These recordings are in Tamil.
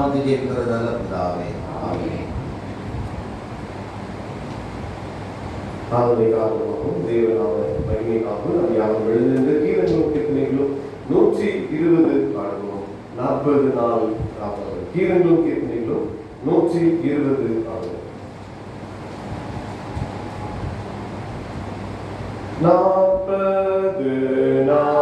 ஜெபிக்கிறதால பிதாவே ஆமென். ஆதரவுக்காகவும் தேவனாக மகிமைக்காகவும் நம் யாரும் எழுந்திருந்த கீதங்களும் கீர்த்தனைகளும் 120 பாடுவோம். 40 நாள் 40 கீதங்களும் கீர்த்தனைகளும் 120 பாடுவோம். 40 நாள்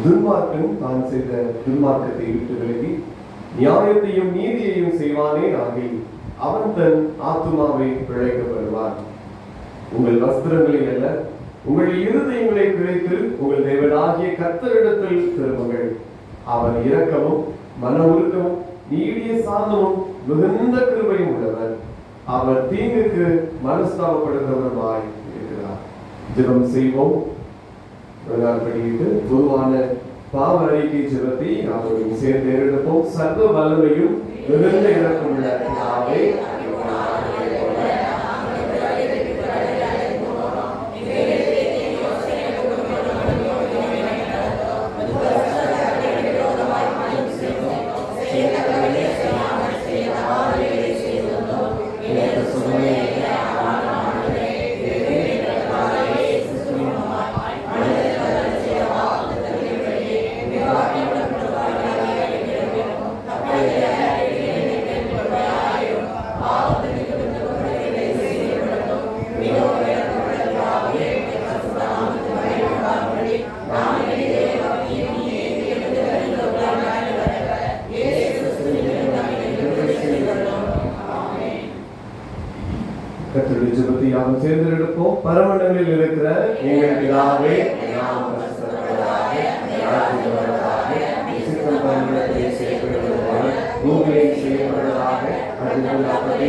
துன்மார்க்கன் தான் செய்த துன்மார்க்கத்தை விட்டு விலகி நியாயத்தையும் நீதியையும் செய்வானே ஆகில் அவன் தன் ஆத்துமாவை பிழைக்கப்படுவான். உங்கள் வஸ்திரங்களை அல்ல, உங்கள் இருதயங்களை பிழைத்து உங்கள் தேவனாகிய கர்த்தரிடத்தில் திரும்புங்கள். அவர் இரக்கமும் மன உருக்கமும் நீடிய சாந்தமும் மிகுந்த கிருபையும் உள்ளவர். அவர் தீங்குக்கு மனஸ்தாபப்படுகிறவருமாய் இருக்கிறார். ஜெபம் செய்வோம். படிக்கிட்டு பொதுவான பாவ அறிக்கை ஜெபத்தை அவர்கள் சேர்ந்து எடுப்போம். சர்வ வல்லமையும் மிகுந்த இரக்கமுள்ள பிதாவே, கர்த்தருடைய ஜெபத்தை யாரும் சேர்ந்து எடுப்போம். பரமண்டங்களில் இருக்கிற எங்கள் பிதாவே, பூமியில் செய்யப்படுவதாக, அதுபோல் அப்படி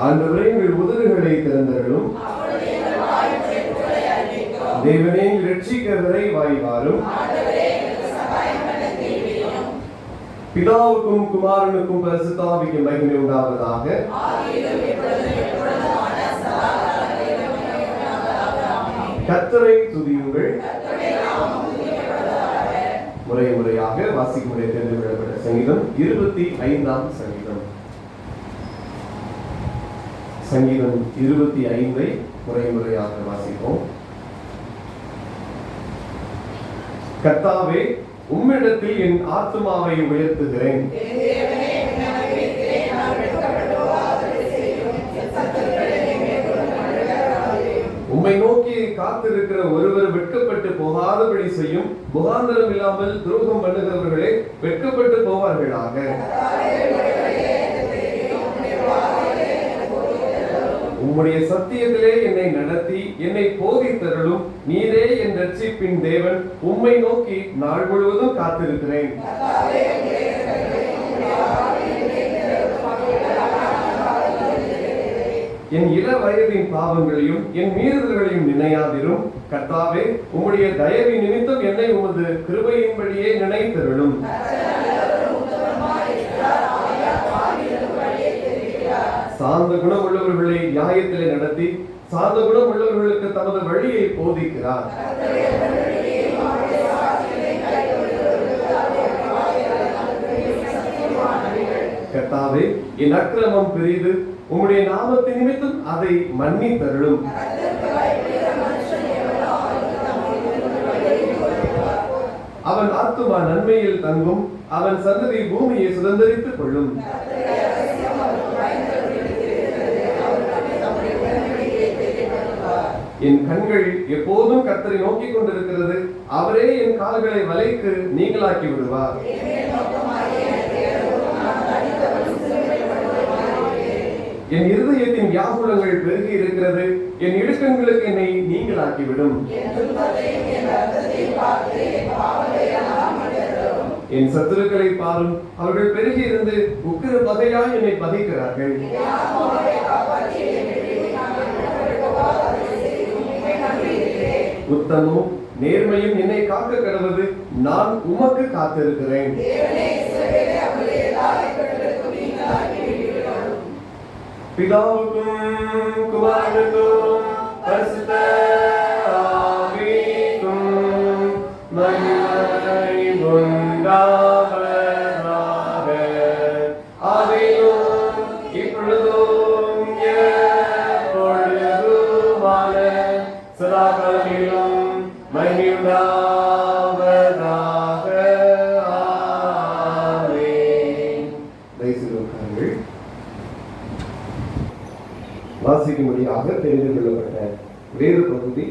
ஆண்டவரே எங்கள் உதடுகளை திறந்தவர்களும் தேவனே ரட்சிக்கவரை வாய்வாரும் பிதாவுக்கும் குமாரனுக்கும் பரிசுத்தாவிக்கும் மகிமை உண்டாவதாக. கர்த்தரை துதியுங்கள். முறை முறையாக வாசிக்கும் முறை தெரிந்து கொள்ளப்பட்ட சங்கீதம் 25ஆம் சங்கீதம். சங்கீதம் 25ஐ முறை முறையாக வாசிப்போம். கர்த்தாவே, உம்மிடத்தில் என் ஆத்துமாவை உயர்த்துகிறேன். உம்மை நோக்கி காத்திருக்கிற ஒருவர் வெட்கப்பட்டு போகாதபடி செய்யும். முகாந்திரம் இல்லாமல் துரோகம் பண்ணுகிறவர்களே வெட்கப்பட்டு போவார்களாக. உம்முடைய சத்தியத்திலே என்னை நடத்தி என்னை போதித்தருளும். நீரே என் ரட்சிப்பின் தேவன். உம்மை நோக்கி நாள் முழுவதும் காத்திருக்கிறேன். என் இள வயதின் பாவங்களையும் என் மீறுதல்களையும் நினையாதிரும். கர்த்தாவே, உம்முடைய தயவின் நிமித்தம் என்னை உமது கிருபையின்படியே நினைத்தருளும். சாந்த குணம் உள்ளவர்களை நியாயத்திலே நடத்தி சாந்த குணம் உள்ளவர்களுக்கு தமது வழியை போதிக்கிறார். கர்த்தாவே, என் அக்கிரமம் பெரிது. உம்முடைய நாமத்தின் நிமித்தம் அதை மன்னித்தருளும். அவன் ஆத்துமா நன்மையில் தங்கும். அவன் சந்ததி பூமியை சுதந்தரித்துக் கொள்ளும். என் கண்கள் எப்போதும் கர்த்தரை நோக்கிக் கொண்டிருக்கிறது. அவரே என் கால்களை வலைக்கு நீங்களாக்கி விடுவார். என் இருதயத்தின் வியாகுலங்கள் பெருகி இருக்கிறது. என் இடுக்கண்களுக்கு என்னை நீங்களாக்கிவிடும். என் சத்துருக்களை பாரும். அவர்கள் பெருகி இருந்து உக்கிர பகையாய் என்னை பகைக்கிறார்கள். உத்தமும் நேர்மையும் என்னை காக்க கடவுது. நான் உமக்கு காத்திருக்கிறேன். பிதாவுக்கும் குமாரனுக்கும் பரிசுத்த ஆவிக்கும் மகிமை உண்டாவதாக. ஆதியிலும் இப்பொழுதும் எப்பொழுதுமான சதாகாலங்களிலும் மகிமை உண்டாவதாக. ஆமென். தயவுசெய்து வாசிக்கும்படியாக தெரிந்து கொள்ளப்பட்ட வேறு பகுதி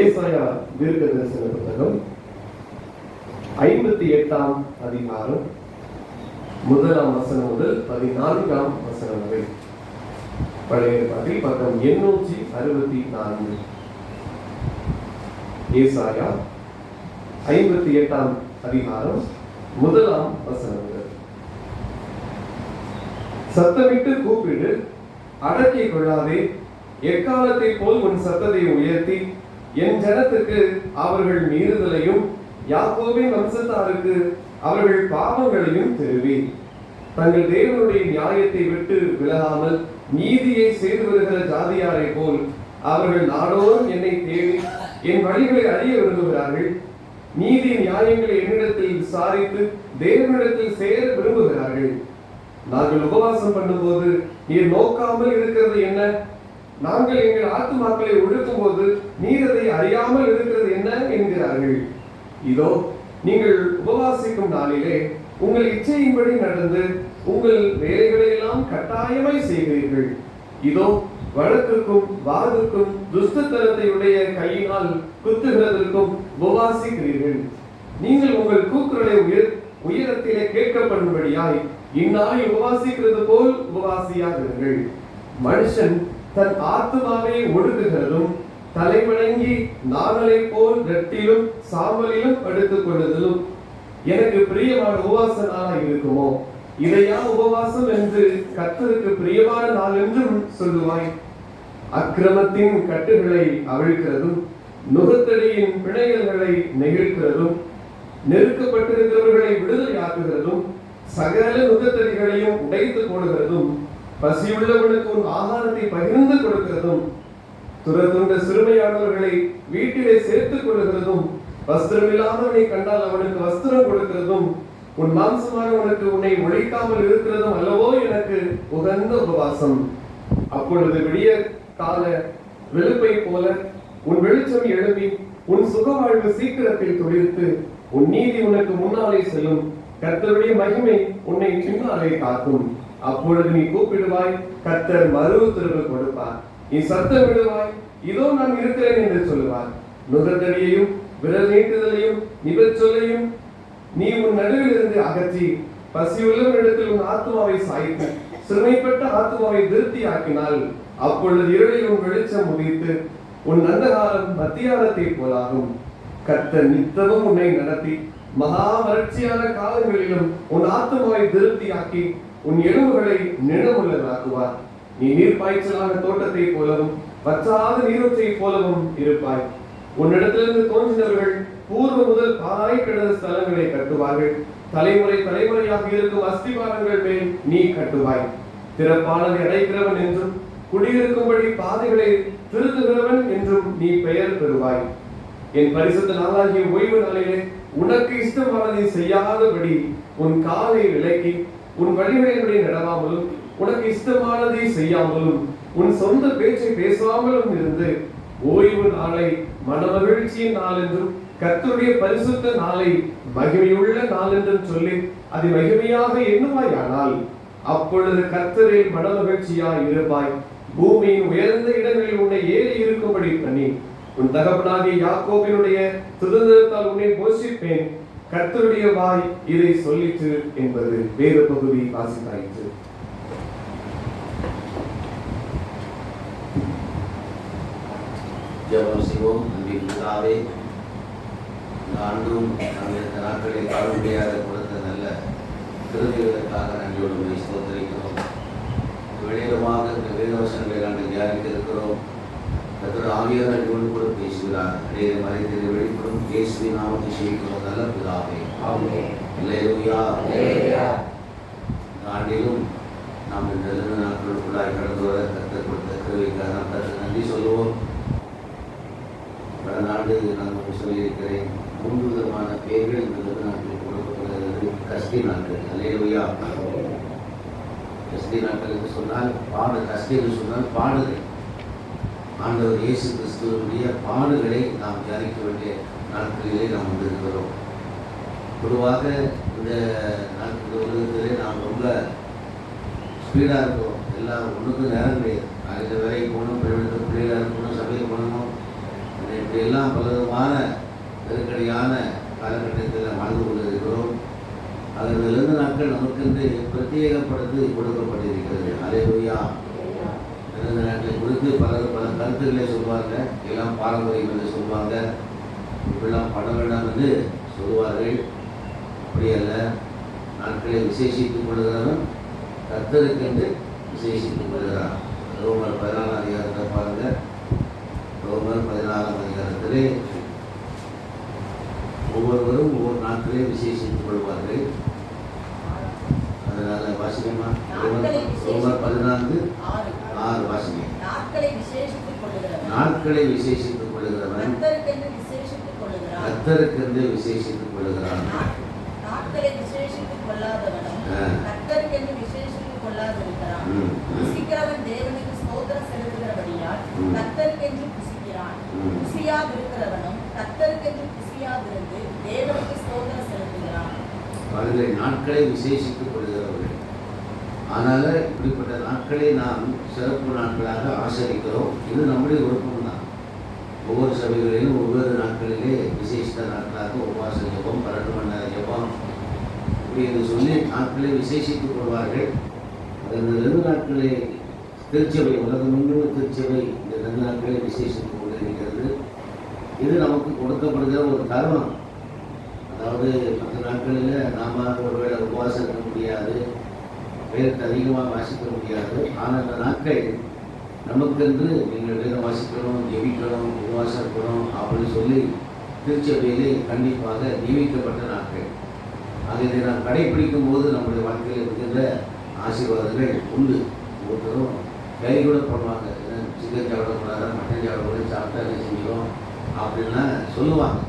ஏசாயா தீர்க்கதரிசன புத்தகம் 58ஆம் அதிகாரம் 1ஆம் வசனம் முதல் 14ஆம் வசனம் வரை. பழைய ஏற்பாட்டில் பக்கம் 864. ஏசாயா 58ஆம் அதிகாரம் 1ஆம் வசனம் முதல். சத்தமிட்டு கூப்பிடு, அடக்கிக் கொள்ளாதே. எக்காலத்தை போல் உன் சத்தத்தை உயர்த்தி என் ஜனத்துக்கு அவர்கள் மீறுதலையும் யாக்கோபின் வம்சத்தாருக்கு அவர்கள் பாவங்களையும் தெரிவி. தங்கள் தேவனுடைய நியாயத்தை விட்டு விலகாமல் நீதியை செய்து வருகிற ஜாதியாரை போல் அவர்கள் நாடோறும் என்னை தேடி என் வழிகளை அறிய விரும்புகிறார்கள். நீதி நியாயங்களை என்னிடத்தில் விசாரித்து தேவனிடத்தில் சேர விரும்புகிறார்கள். நாங்கள் உபவாசம் பண்ணும்போது நீர் நோக்காமல் இருக்கிறது என்ன? நாங்கள் எங்கள் ஆத்துமாக்களை ஒடுக்கும் போது நீர் அதை அறியாமல் இருக்கிறது என்ன என்கிறார்கள். இதோ, நீங்கள் உபவாசிக்கும் நாளிலே உங்கள் இச்சையின்படி நடந்து உங்கள் வேலைகளை எல்லாம் கட்டாயமாய் செய்கிறீர்கள். இதோ, வழக்குக்கும் வாதுக்கும் துஷ்டத்தனத்தை உடைய கையினால் குத்துகிறதற்கும் உபவாசிக்கிறீர்கள். நீங்கள் உங்கள் கூக்குரலை உயரத்திலே கேட்கப்படும்படியாய் இந்நாளை உபவாசிக்கிறது போல் உபவாசியாகிறீர்கள். மனுஷன் தன் ஆத்துமாவை ஒடுக்குகிறதும் தலைவணங்கி நாணலை போல் இரட்டிலும் சாம்பலிலும் படுத்துக் கொள்ளுதலும் எனக்கு பிரியமான உபவாச நாளாய் இருக்குமோ? இதையா உபவாசம் என்று கர்த்தருக்கு பிரியமான நாள் என்றும் சொல்லுவாய்? அக்கிரமத்தின் கட்டுகளை அவிழ்க்கிறதும் நுகத்தடியின் பிணைகளை நெகிழ்கிறதும் நெருக்கப்பட்டிருக்கிறவர்களை விடுதலையாக்குகிறதும் சகல நுகத்தடிகளையும் உடைத்து போடுகிறதும் பசியுள்ளவனுக்கு உன் ஆகாரத்தை பகிர்ந்து கொடுக்கிறதும் துரத்துண்ட சிறுமையானவர்களை வீட்டிலே சேர்த்துக் கொள்ளுகிறதும் வஸ்திரமில்லாதவனை கண்டால் அவனுக்கு வஸ்திரம் கொடுக்கிறதும் உன் மாம்சமானவனுக்கு உன்னை ஒழிக்காமல் இருக்கிறதும் அல்லவோ எனக்கு உகந்த உபவாசம். அப்பொழுது விடிய கால வெளுப்பை போல உன் வெளிச்சம் எழுப்பி உன் சுகவாழ்வு சீக்கிரத்தில் துளிர்த்து உன் நீதி உனக்கு முன்னாலே செல்லும். கர்த்தருடைய மகிமை உன்னை பின்னாலே காக்கும். அப்பொழுது நீ கூப்பிடுவாய், கர்த்தர் மறு உத்தரவு கொடுப்பார். நீ சத்தம் விடுவாய், இதோ நான் இருக்கிறேன் என்று சொல்லுவார். நுகத்தடியையும் விரல் நீட்டுதலையும் நிபச்சொல்லையும் நீ உன் நடுவில் இருந்து அகற்றி பசியுள்ளவனிடத்தில் உன் ஆத்மாவை சாய்த்து சிறுமைப்பட்ட ஆத்மாவை திருப்தி ஆக்கினால் அப்பொழுது இருளில் உன் வெளிச்சம் உதித்து உன் அந்தகாரம் மத்தியானத்தை போலாகும். கர்த்தர் நித்தமும் உன்னை நடத்தி மகா வறட்சியான காலங்களிலும் உன் ஆத்மாவை திருப்தியாக்கி உன் எலும்புகளை நிழமுள்ளதாக்குவார். நீ நீர்ப்பாய்ச்சலான தோட்டத்தை போலவும் வற்றாத நீரூற்றை போலவும் இருப்பாய். உன்னிடத்திலிருந்து தோன்றினவர்கள் பூர்வ முதல் பாழாய் கிடந்த ஸ்தலங்களை கட்டுவார்கள். தலைமுறை தலைமுறையாக இருக்கும் அஸ்திவாரங்கள் மேல் நீ கட்டுவாய். திறப்பானதை அடைக்கிறவன் என்றும் குடியிருக்கும்படி பாதைகளை திருத்துகிறவன் என்றும் நீ பெயர் பெறுவாய். என் பரிசுத்த நாளாகிய ஓய்வு நாளிலே உனக்கு இஷ்டமானதை செய்யாதபடி உன் காலை விலக்கி உன் வழிகளின்படி நடவாமலும் உனக்கு இஷ்டமானதை செய்யாமலும் உன் சொந்த பேச்சை பேசாமலும் இருந்து ஓய்வு நாளை மனமகிழ்ச்சியின் நாள் என்றும் கர்த்தருடைய பரிசுத்த நாளை மகிமையுள்ள நாள் என்றும் சொல்லி அதை மகிமையாக எண்ணுவாயானால் அப்பொழுது கர்த்தரில் மனமகிழ்ச்சியாய் இருப்பாய். பூமியின் உயர்ந்த இடங்களில் உன்னை ஏறி இருக்கும்படி பண்ணி உன் தகப்பனாகிய யாக்கோபினுடைய சுதந்திரத்தால் உன்னை போஷிப்பேன். கர்த்தருடைய வாய் இதை சொல்லிற்று என்பது வேறு பகுதி வாசித்தாயிற்று. ஜெபம் செய்வோம். அன்பின் பிதாவே, இந்த ஆண்டும் நாங்கள் இந்த நாட்களை காண முடியாத கொடுத்த நல்ல கிருபைகளுக்காக நன்றியோடு உம்மை ஸ்தோத்திரிக்கிறோம். வெளியிடமாக இந்த வேதவசனங்களை நாங்கள் தியானிக்க இருக்கிறோம். கர்த்தர் ஆவியானவர் எங்களோடு கூட பேசுகிறார். அநேக மறைத்ததை வெளிப்படும் இயேசுவின் நாமத்தை ஜெபிக்கிறோம் நல்ல பிதாவே. ஆமென். அல்லேலூயா. அல்லேலூயா. இந்த ஆண்டிலும் நாம் இந்த நல்ல நாட்களுக்குள்ளாய் கடந்து வர கர்த்தர் கொடுத்த கிருபைக்காக நாம் கர்த்தருக்கு நன்றி சொல்லுவோம். கடந்த ஆண்டு நான் உங்களுக்கு சொல்லியிருக்கிறேன், 3 விதமான பெயர்கள் இந்த நல்ல நாட்களுக்கு கொடுக்கப்படுகிறது. கஸ்தி நாட்கள். அல்லேலூயா. கஸ்தி நாட்கள் என்று சொன்னால் கஸ்தி என்று சொன்னால் பாடுகள். ஆண்டவர் இயேசு கிறிஸ்துவனுடைய பாடுகளை நாம் தியானிக்க வேண்டிய நாட்களிலே நாம் வந்திருக்கிறோம். பொதுவாக இந்த உலகத்திலே நாம் ரொம்ப ஸ்பீடாக இருக்கிறோம். எல்லாம் ஒன்றுக்கும் நேரம் கிடையாது. நாளைக்கு வேலைக்கு போகணும், பிள்ளைகளுக்கு பிள்ளைகளாக இருக்கணும், சபைக்கு போகணும், இப்படியெல்லாம் பலவிதமான நெருக்கடியான காலகட்டத்தில் வாழ்ந்து கொண்டு இருக்கிறோம். அதில் 2 நாட்கள் நமக்கு பிரத்யேகப்படுத்தி கொடுக்கப்பட்டிருக்கிறது. அல்லேலூயா. இந்த நாட்களை குறித்து பல கருத்துக்களை சொல்வாங்க. எல்லாம் பாரம்பரியம் என்று சொல்லுவாங்க, இப்படிலாம் பண்ண வேண்டாம் என்று சொல்லுவார்கள். அப்படி அல்ல. நாட்களை விசேஷித்துக் கொள்கிறவன் கர்த்தருக்கென்று விசேஷித்துக் கொள்கிறான். ரோமர் 14 அதிகாரத்தை பாருங்க. ரோமர் 14 அதிகாரத்திலே ஒவ்வொருவரும் ஒவ்வொரு நாட்களே விசேஷித்துக் கொள்வார்கள். அதனால வாசிக்கமா ரோமர் 14:6 வாசிங்க. நாட்களை விசேஷித்துக் கொள்கிறவன் கர்த்தருக்கென்று விசேஷித்துக் கொள்கிறான். நாட்களை விசேஷித்துக் கொள்ளாதவனும் கர்த்தருக்கென்று விசேஷித்துக் கொள்ளாதிருக்கிறான். புசிக்கிறவன் தேவனுக்கு ஸ்தோத்திரம் செலுத்துகிறபடியால் கர்த்தருக்கென்று புசிக்கிறான். புசியாதிருக்கிறவனும் கர்த்தருக்கென்று புசியாதிருந்து தேவனுக்கு ஸ்தோத்திரம் செலுத்துகிறான். அவர்கள் நாட்களை விசேஷித்துக் கொள்கிறவர்கள். அதனால இப்படிப்பட்ட நாட்களை நாம் சிறப்பு நாட்களாக ஆசரிக்கிறோம். இது நம்முடைய விருப்பம் தான். ஒவ்வொரு சபைகளிலும் ஒவ்வொரு நாட்களிலே விசேஷித்த நாட்களாக உபவாச ஜெபம், 12 மணி நேர ஜெபம், இப்படி என்று சொல்லி நாட்களை விசேஷித்துக் கொள்வார்கள். அந்த 2 நாட்களை திருச்சபை, உலகம் முழுவதும் திருச்சபை இந்த 2 நாட்களை விசேஷித்துக் கொண்டிருக்கிறது. இது நமக்கு கொடுக்கப்படுகிற ஒரு தருணம். அதாவது மற்ற நாட்களில் நாம் ஒருவேளை உபவாசம் இருக்க முடியாது, வேதத்தை அதிகமாக வாசிக்க முடியாது. ஆனால் அந்த நாட்கள் நமக்கென்று நீங்கள் வேதம் வாசிக்கணும், ஜெபிக்கணும், உபவாசம் இருக்கணும் அப்படின்னு சொல்லி திருச்சபையிலே கண்டிப்பாக நியமிக்கப்பட்ட நாட்கள். ஆக இதை நாம் கடைபிடிக்கும் போது நம்முடைய வாழ்க்கையில் இருக்கின்ற ஆசீர்வாதங்கள் உண்டு. ஒவ்வொருத்தரும் கை கூட பண்ணுவாங்க. சிக்கன் சாப்பிடக்கூடாது, மட்டன் சாப்பிடக்கூடாது, சாப்பிட்டா என்ன செஞ்சிடும் அப்படின்லாம் சொல்லுவாங்க.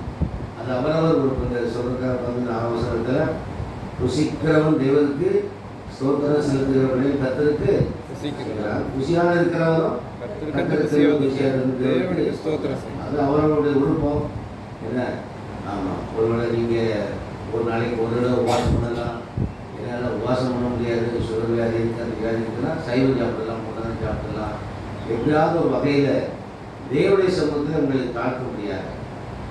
அது அவரவர் ஒரு சொல்றதுக்காக வந்து அவசரத்தில் ருசிக்கிறவன் தேவனுக்கு ஸ்தோத்திரம் செலுத்துகிறவனே கர்த்தருக்கு ருசியாக இருக்கிறவரும் அது அவர்களுடைய விருப்பம். என்ன ஆமாம், ஒருவேளை நீங்கள் ஒரு நாளைக்கு ஒரு தடவை உபவாசம் பண்ணலாம். என்னால் உபவாசம் பண்ண முடியாது, சுகர் வியாதி இருக்குது, அந்த வியாதி இருக்குன்னா சைவம் சாப்பிடலாம், முன்னதான் சாப்பிடலாம். எப்படியாவது ஒரு வகையில் தேவனுடைய சமூகத்தில் உங்களுக்கு தாழ்த்த முடியாது.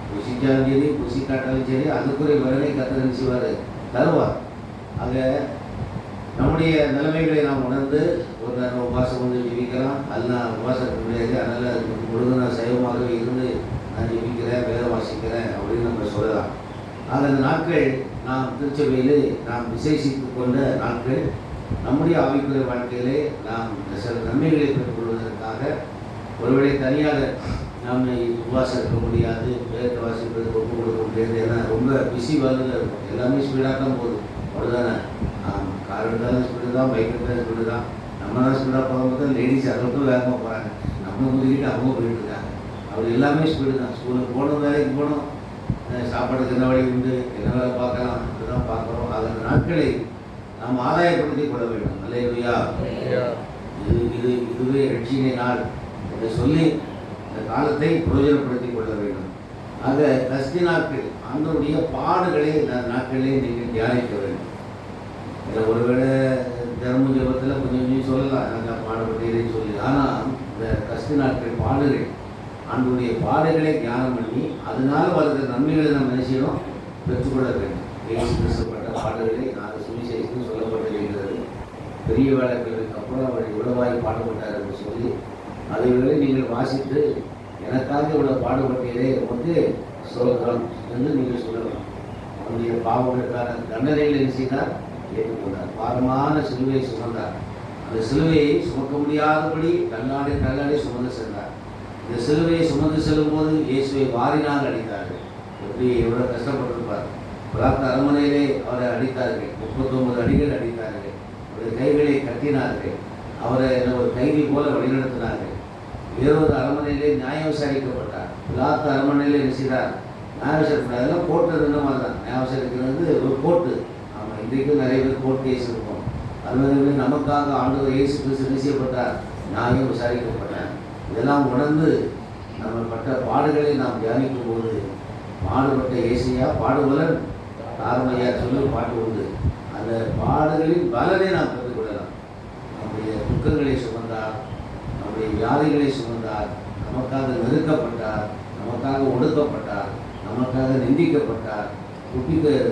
புசிச்சாலும் சரி, புசி காட்டாலும் சரி, அதுக்குரிய பலனை கர்த்தர் என்ன செய்வார்? தருவார். ஆக நம்முடைய நிலைமைகளை நாம் உணர்ந்து ஒரு நேரம் உபாசம் வந்து ஜெபிக்கலாம். அது நான் உபாசம் இருக்க முடியாது, அதனால் அதுக்கு முழுது நான் சைவமாகவே இருந்து நான் ஜெபிக்கிறேன், வேதம் வாசிக்கிறேன் அப்படின்னு நம்ம சொல்லலாம். ஆக அந்த நாட்கள் நாம் திருச்சபையிலே நாம் விசேஷித்து கொண்ட நாட்கள். நம்முடைய ஆவிக்குரிய வாழ்க்கையிலே நாம் சில நன்மைகளை பெற்றுக்கொள்வதற்காக ஒருவேளை தனியாக நாம் உபவாசம் இருக்க முடியாது, வேதத்தை வாசிப்பதற்கு ஒப்பு கொடுக்க முடியாது. ஏன்னா ரொம்ப பிஸி வேலையில் இருக்கும், எல்லாமே ஸ்பீடாக தான் போகுது. அவ்வளோதானே, கார் எடுத்தாலும் ஸ்பீடு தான், பைக் எடுத்தாலும் ஸ்பீடு தான். நம்ம தான் ஸ்பீடாக போகும்போது லேடிஸ் அளவுக்கு வேகமாக போகிறாங்க, நம்ம முதுகிட்டு அவங்க போயிட்டு இருக்காங்க. அப்படி எல்லாமே ஸ்பீடு தான். ஸ்கூலுக்கு போகணும், வேலைக்கு போகணும், சாப்பாடுக்கு என்ன வழி உண்டு, என்ன வேலை பார்க்கலாம், இப்படிதான் பார்க்குறோம். அந்த நாட்களை நாம் ஆதாயப்படுத்தி கொள்ள வேண்டும். அல்லேலூயா. இதுவே ரட்சினை நாள் என்று சொல்லி இந்த காலத்தை பிரயோஜனப்படுத்தி கொள்ள வேண்டும். ஆக கஸ்தி நாட்கள் ஆண்டவருடைய பாடுகளை இந்த நாட்களிலே நீங்கள் தியானிக்க வேண்டும். இதில் ஒருவேளை தினமும் ஜெபத்தில் கொஞ்சம் கொஞ்சம் சொல்லலாம், நாங்கள் பாடுபட்டீங்கன்னு சொல்லி. ஆனால் இந்த கஸ்தி நாட்கள் பாடுகள், ஆண்டவருடைய பாடுகளை தியானம் பண்ணி அதனால் வருகிற நன்மைகளை நாம் என்ன செய்யணும்? பெற்றுக்கொள்ள வேண்டும். இயேசு கிறிஸ்துப்பட்ட பாடுகளை நாங்கள் சுவிசேஷத்தில் சொல்லப்பட்டிருக்கிறது. பெரிய வேலைகளுக்கு அப்புறம் அவர் இவ்வளவாய் பாடுபட்டார் என்று சொல்லி அதைகளை நீங்கள் வாசித்து எனக்காக இவ்வளோ பாடுபட்டீரே உமக்கு சொல்கிறோம் என்று நீங்கள் சொல்லலாம். அவருடைய பாவங்களுக்கான தண்டனைகளை என்ன செய்தார்? ஏற்றுக்கொண்டார். பாரமான சிலுவையை சுமந்தார். அந்த சிலுவையை சுமக்க முடியாதபடி தள்ளாடி சுமந்து சென்றார். இந்த சிலுவையை சுமந்து செல்லும்போது இயேசுவை வாரினால் அடித்தார்கள். எப்படி எவ்வளோ கஷ்டப்பட்டிருப்பார். பிரார்த்த அரண்மனையிலே அவரை அடித்தார்கள். 39 அடிகள் அடித்தார்கள். அவருடைய கைகளை கட்டினார்கள். அவரை ஒரு கைதி போல வழிநடத்தினார்கள். வேறொரு அரண்மனையிலே நியாயம் விசாரிக்கப்பட்டார். பிரார்த்த அரண்மனையிலே நினைச்சார் நியாயம் விசாரிக்கப்பட்டார். அதெல்லாம் கோர்ட்டு இருந்த மாதிரி தான். நியாயம் விசாரிக்கிறது ஒரு கோர்ட்டு. ஆமாம், இன்றைக்கும் நிறைய பேர் கோர்ட் கேஸ் இருக்கும். அது மாதிரி நமக்காக ஆண்டவர் இயேசு கிறிஸ்து நிச்சயப்பட்டார், நியாயம் விசாரிக்கப்பட்டார். இதெல்லாம் உணர்ந்து நம்ம பட்ட பாடுகளை நாம் தியானிக்கும் போது பாடுபட்ட இயேசுயா பாடுபலன் தாரமையா சொல்லி பாட்டு உண்டு. அந்த பாடுகளின் பலனை நாம் பெற்றுக்கொள்ளலாம். நம்முடைய துக்கங்களை சுமந்தார், நம்முடைய வியாதிகளை சுமந்தார், நமக்காக நெருக்கப்பட்டார், நமக்காக ஒடுக்கப்பட்டார், நமக்காக நிந்திக்கப்பட்டார்,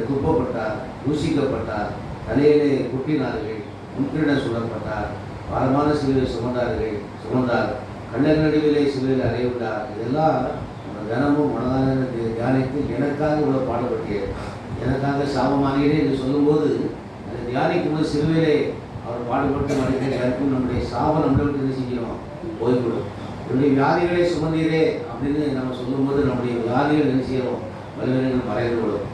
துப்பப்பட்டார், தூஷிக்கப்பட்டார், தலையிலே குட்டினார்கள், முற்றிட சுடப்பட்டார், பாரமான சிலுவை சுமந்தார், கண்ணர் நடுவிலே சிலுவையில் அறையுள்ளார். இதெல்லாம் நம்ம தினமும் மனதான தியானித்து எனக்காக இவ்வளோ பாடுபட்டேன், எனக்காக சாபமானீரே என்று சொல்லும்போது அதை தியானிக்கும் போது சிலுவையிலே அவர் பாடுபட்டு மனிதனை இருக்கும் நம்முடைய சாபம் நம்மளுக்கு என்ன செய்யணும்? போய்விடும். என்னுடைய வியாதிகளை சுமந்தீரே அப்படின்னு நம்ம சொல்லும்போது நம்முடைய வியாதிகள் என்ன செய்யணும்? வலிமைகள் மறைந்து விடும்.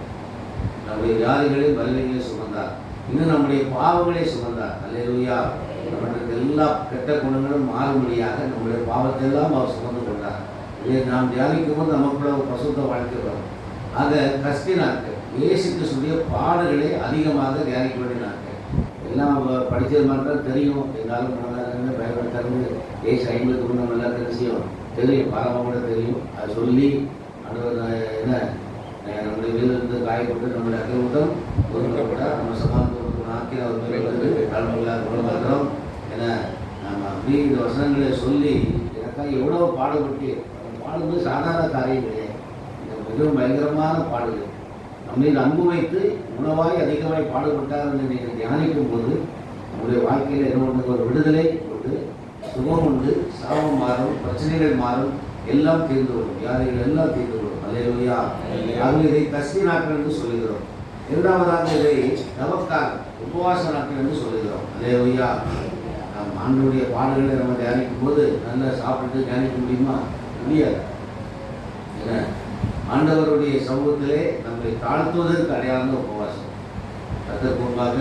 நம்முடைய வியாதிகளை வலிமைகளை சுமந்தார். இன்னும் நம்முடைய பாவங்களை சுமந்தார். அல்லேலூயா. நம்மளுக்கு எல்லா கெட்ட குணங்களும் மாறும்படியாக நம்முடைய பாவத்தை எல்லாம் அவர் சுமந்து கொண்டார். இதை நாம் தியானிக்கும் போது நமக்குள்ள ஒரு பசுத்த வாழ்க்கை வரும். ஆக கஸ்தி நாட்கள் இயேசு கிறிஸ்துடைய பாடுகளை அதிகமாக தியானிக்க வேண்டிய நாட்கள். எல்லாம் படித்தது மாதிரி தெரியும். இருந்தாலும் மனதாரங்க பயன்படுத்தாங்க. ஏசு 53 நம்ம எல்லாத்தையும் செய்யும் தெரியும், பாரமாக கூட தெரியும். அதை சொல்லி ஆண்டவர் என்ன நம்முடைய வீட்டிலிருந்து காயப்பட்டு நம்முடைய அக்கௌட்டம் ஒதுக்கப்பட்டால் நம்ம சமாதானத்துக்கு ஆக்கி அவர் மேலே வந்து தலைமையில்லாத குணமாக்கிறோம். ஏன்னா நம்ம அப்படி இந்த வசனங்களை சொல்லி எனக்காக எவ்வளோ பாடுபட்டு பாடும்போது சாதாரண காரியம் கிடையாது. இந்த மிகவும் பயங்கரமான பாடுகள் நம்மை அன்பு வைத்து உணவாய் அதிகமாய் பாடுபட்டார் என்று நீங்கள் தியானிக்கும் போது நம்முடைய வாழ்க்கையில் என்ன ஒன்று? ஒரு விடுதலை உண்டு, சுகம் உண்டு, சாபம் மாறும், பிரச்சனைகள் மாறும், எல்லாம் தீர்ந்து விடும், வியாதிகள் எல்லாம் தீர்ந்து விடும். அல்லேலூயா. ஆகவே இதை கஸ்தி நாட்கள் என்று சொல்லுகிறோம். இரண்டாவதாக இதை தவக்கால் உபவாச நாட்கள் என்று சொல்லுகிறோம். அல்லேலூயா. நம் ஆண்டவருடைய பாடல்களை நம்ம தியானிக்கும் போது நல்லா சாப்பிட்டு தியானிக்க முடியுமா? முடியாது. ஏன்னா ஆண்டவருடைய சமூகத்திலே நம்மை தாழ்த்துவதற்கு அடையாள உபவாசம். கர்த்தருக்கு முன்பாக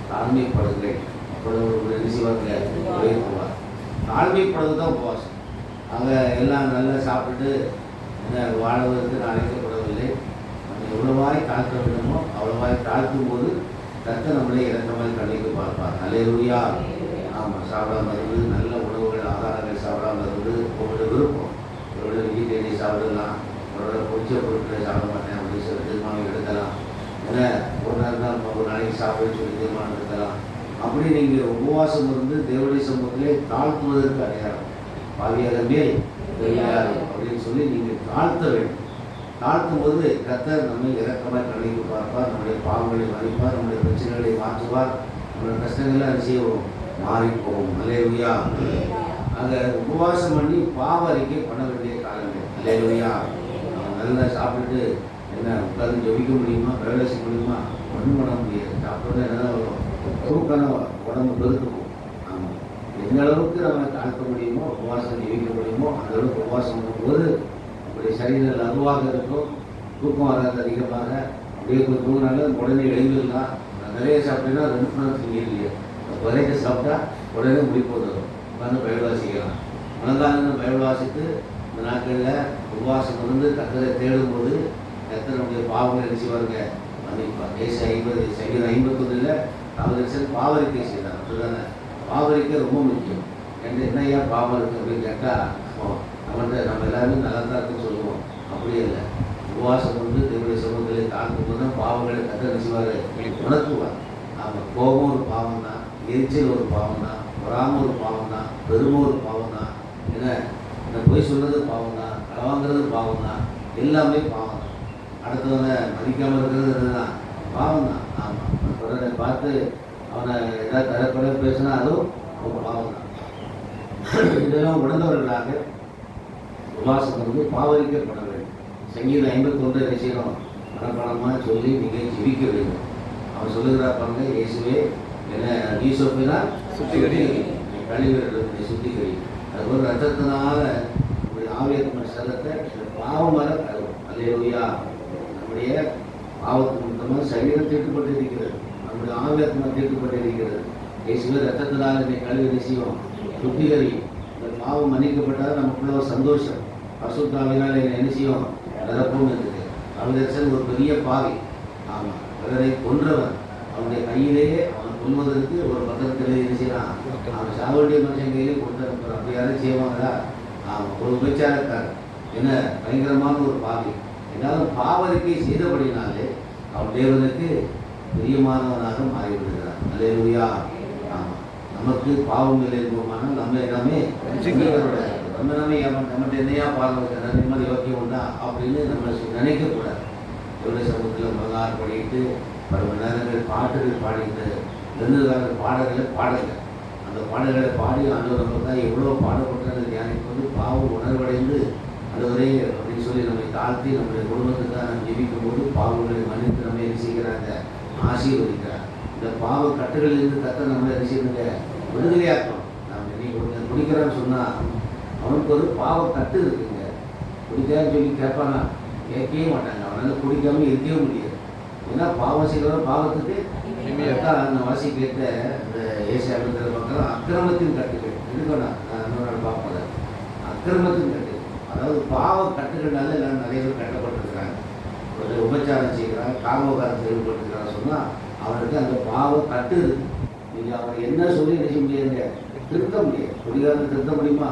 தாழ்மைப்படுகிறேன். அப்பொழுது ஒரு ரிசீவர்கள் உயர்த்துவார். தாழ்மைப்படுவது தான் உபவாசம். அங்கே எல்லாம் நல்லா சாப்பிட்டு வாழ்வதற்கு நான் அழைக்கப்படவில்லை. நம்ம எவ்வளவாய் தாழ்த்த வேண்டுமோ அவ்வளவாய் தாழ்த்தும் போது கர்த்தர் நம்மளே இறக்கமாக கண்ணிக்கு பார்ப்பார். அல்லேலூயா. ஆமாம், சாப்பிடாமல் இருந்து நல்ல உணவுகள் ஆகாரங்கள் சாப்பிடாமல் இருந்து உங்களோட விருப்பம். உங்களோட வீட்டை சாப்பிடலாம், உங்களோட பிடிச்ச பொருட்களை சாப்பிட மாட்டேன் அப்படின்னு சொல்லி தீர்மானம் எடுக்கலாம். ஏன்னா ஒரு நாள் தான் ஒரு நாளைக்கு சாப்பிட சொல்லி தீர்மானம் எடுக்கலாம். அப்படி நீங்கள் உபவாசம் இருந்து தேவனுடைய சமூகத்திலே தாழ்த்துவதற்கு அடையாளம். பாவியாக மேல் பெரியார் அப்படின்னு சொல்லி நீங்கள் தாழ்த்த வேண்டும். தாழ்த்தும் போது கர்த்தர் நம்மை இறக்கமாக கணிக்கு பார்ப்பார், நம்முடைய பாவங்களை மன்னிப்பார், நம்முடைய பிரச்சனைகளை மாற்றுவார், நம்முடைய கஷ்டங்கள்லாம் என்ன செய்வோம், மாறிப்போம். அல்லேலூயா. ஆக உபவாசம் பண்ணி பாவ அறிக்கை பண்ண வேண்டிய காலங்கள். அல்லேலூயா. நல்லா சாப்பிட்டுட்டு என்ன உட்கார்ந்து ஜெபிக்க முடியுமா, பிரவேசிக்க முடியுமா? ஒன்றும் பண்ண முடியாது. சாப்பிட்றது என்ன வரும், தூக்கான உடம்பு பெருத்துக்கும். ஆமாம், எந்த அளவுக்கு நம்ம தாழ்த்த முடியுமோ, உபவாசம் ஜெபிக்க முடியுமோ அந்த அளவுக்கு உபவாசம் பண்ணும்போது அப்படி சரீரம் அதுவாக இருக்கும், தூக்கம் வராது அதிகமாக. அப்படியே கொஞ்சம் தூங்கினால உடனே எழுந்திடலாம். நிறைய சாப்பிட்டேன்னா 2 மணி நேரம் தூங்கிடலையே, குறைக்க சாப்பிட்டா உடனே முடிப்போது உட்காந்து பைபிள் வாசிக்கலாம். மனதான பைபிள் வாசித்து இந்த நாட்களில் உபவாசம் இருந்து கர்த்தரை தேடும்போது கர்த்தருடைய பாவங்களை நினைச்சுவாருங்க மன்னிப்பார். சங்கீதம் 51 ராமதர்சன் பாவரிக்கை செய்தார். அப்படிதானே, பாவரிக்கை ரொம்ப முக்கியம். என்ன ஏன் பாவம் இருக்குது அப்படின்னு கேட்டால் அவன்கிட்ட நம்ம எல்லாருமே நல்லா தான் இருக்குன்னு சொல்லுவோம். அப்படியே இல்லை, உபவாசம் வந்து தேவனுடைய சமூகத்திலே தாழ்த்தும் போது தான் பாவங்களை கர்த்தர் நினைச்சுவார், உணர்த்துவார். ஆமாம், கோபம் ஒரு பாவம் தான், எரிச்சல் ஒரு பாவம் தான், பொறாம ஒரு பாவம் தான், பெருமை ஒரு பாவம் தான், என்ன இந்த பொய் சொல்றது பாவம் தான், களவாங்கிறது பாவம் தான், எல்லாமே பாவம் தான். அடுத்தவனை மதிக்காமல் இருக்கிறது இதுதான் பாவம் தான். ஆமாம், தொடரை பார்த்து அவனை ஏதாவது தரக்குறை பேசினா அதுவும் ரொம்ப பாவம் தான். இதெல்லாம் உணர்ந்தவர்களாக உபவாசம் வந்து பாவரிக்கப்பட வேண்டும். சங்கீதம் 51 விஷயம் மனப்பாடமாக சொல்லி நீங்கள் ஜெபிக்க வேண்டும். அவன் சொல்லுகிறா பாருங்க, இயேசுவே என்ன ஈசோப்பினா சுத்திகரி, கழிவுகளை சுத்திகரி, அதுபோல் ரத்தத்தினால நம்முடைய ஆவியத்தின சரத்தை பாவமாக கழுவும். அல்லேலூயா. நம்முடைய பாவத்துக்கு மொத்தமாக சரீரம் தீட்டுப்பட்டிருக்கிறது, நம்முடைய ஆவியத்தின தீட்டுப்பட்டிருக்கிறது. இயேசுவே ரத்தத்தினால் என்னை கழுவி செய்வோம், சுத்திகரி. இந்த பாவம் மன்னிக்கப்பட்டால் நமக்குள்ள ஒரு சந்தோஷம். பரிசுத்தாவினால் என்னை என்ன செய்யும், நிரப்பும் இருக்குது. அவதர்சன் ஒரு பெரிய பாவி. ஆமாம், பிறரை கொன்றவன். அவனுடைய கையிலேயே அவன் கொல்வதற்கு ஒரு பத்திரத்தில் என்ன செய்யலாம், அவன் சாவண்டிய மனுஷன் கையிலே கொடுத்து அப்படி யாரும் செய்வாங்களா? ஆமாம், ஒரு விபச்சாரக்காரர், என்ன பயங்கரமான ஒரு பாவி. ஏதாவது பாவரிக்கை செய்தபடினாலே அவன் தேவனுக்கு பிரியமானவனாக மாறிவிடுகிறான். அல்லேலூயா. ஆமாம், நமக்கு பாவம் இல்லை என்போமானால் நம்ம எல்லாமே நம்ம நம்மகிட்ட என்னையா பாருங்க நிம்மதி யோக்கியம் உண்டா அப்படின்னு நம்ம நினைக்கக்கூடாது. எவ்வளோ சமூகத்தில் மகார் பாடிட்டு 10 மணி நேரங்கள் பாட்டுகள் பாடிட்டு வெறுங்கால பாடல்களை பாடுங்க. அந்த பாடல்களை பாடி ஆண்டவர் நமக்காக எவ்வளோ பாடப்பட்டதை தியானிப்பது பாவம் உணர்வடைந்து ஆண்டவரே அப்படின்னு சொல்லி நம்மை தாழ்த்தி நம்முடைய குடும்பத்துக்காக நம்ம ஜெபிக்கும் போது பாவங்களை மன்னித்து நம்ம என்ன செய்கிறாங்க, ஆசீர்வதிக்கிறார். இந்த பாவ கட்டுகளிலிருந்து கத்த நம்மளை என்ன செய்யுங்க, விடுதலையாக்கணும். நாம் இன்னைக்கு குடிக்கிறான்னு சொன்னால் அவனுக்கு ஒரு பாவ கட்டு இருக்குங்க. குடிக்கான்னு சொல்லி கேட்பானா, கேட்கவே மாட்டாங்க. அவனால் குடிக்காம இருக்கவே முடியாது. ஏன்னா பாவம் செய்கிற பாவத்துக்கு அந்த வாசி கேட்ட இந்த ஏசியாவில் பார்க்கலாம், அக்கிரமத்தின் கட்டுகள் இருக்கணும். நான் இன்னொரு பார்ப்பேன், அக்கிரமத்தின் கட்டு, அதாவது பாவ கட்டுகள்னால எல்லாம் நிறைய பேர் கட்டப்பட்டிருக்கிறாங்க. ஒரு உபச்சாரம் செய்கிறாங்க, காமோகாரம் செயல்பட்டுருக்கிறாங்க சொன்னால் அவனுக்கு அந்த பாவ கட்டு இருக்கு. நீங்கள் அவரை என்ன சொல்லி நினைக்க முடியாதுங்க, திருத்த முடியாது. குடிகாரன் திருத்த முடியுமா?